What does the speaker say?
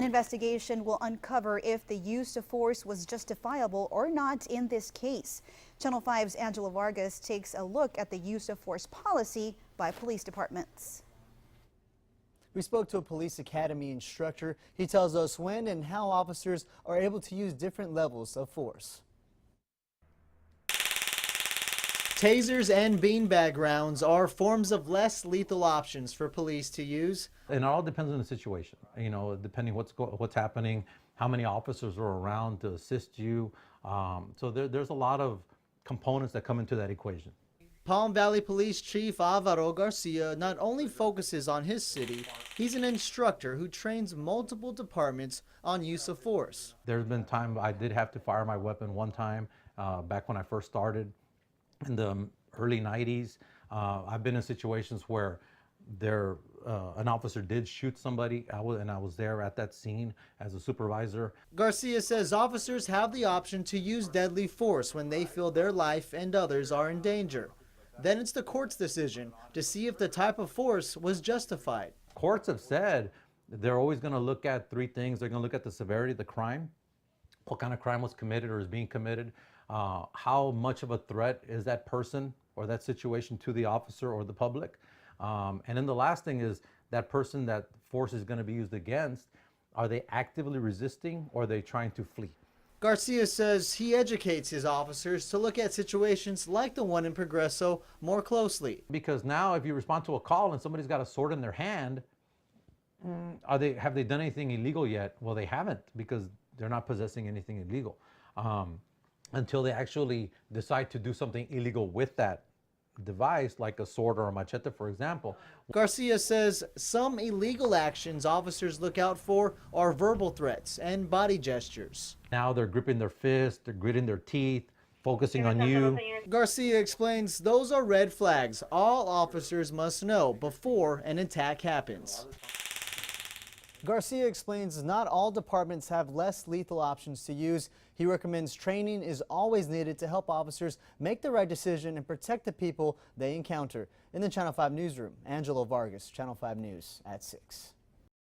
An investigation will uncover if the use of force was justifiable or not in this case. Channel 5's Angela Vargas takes a look at the use of force policy by police departments. We spoke to a police academy instructor. He tells us when and how officers are able to use different levels of force. Tasers and beanbag rounds are forms of less lethal options for police to use. And it all depends on the situation, depending what's happening, how many officers are around to assist you. So there's a lot of components that come into that equation. Palm Valley Police Chief Alvaro Garcia not only focuses on his city, he's an instructor who trains multiple departments on use of force. There's been time I did have to fire my weapon one time back when I first started in the early 90s. I've been in situations where an officer did shoot somebody, and I was there at that scene as a supervisor. Garcia says officers have the option to use deadly force when they feel their life and others are in danger. Then it's the court's decision to see if the type of force was justified. Courts have said they're always going to look at three things. They're going to look at the severity of the crime, what kind of crime was committed or is being committed, how much of a threat is that person or that situation to the officer or the public. And then the last thing is that person that force is going to be used against, are they actively resisting or are they trying to flee? Garcia says he educates his officers to look at situations like the one in Progreso more closely. Because now if you respond to a call and somebody's got a sword in their hand, have they done anything illegal yet? Well, they haven't, because they're not possessing anything illegal until they actually decide to do something illegal with that device, like a sword or a machete, for example. Garcia says some illegal actions officers look out for are verbal threats and body gestures. Now they're gripping their fist, they're gritting their teeth, focusing on you. Garcia explains those are red flags all officers must know before an attack happens. Garcia explains not all departments have less lethal options to use. He recommends training is always needed to help officers make the right decision and protect the people they encounter. In the Channel 5 newsroom, Angela Vargas, Channel 5 News at 6.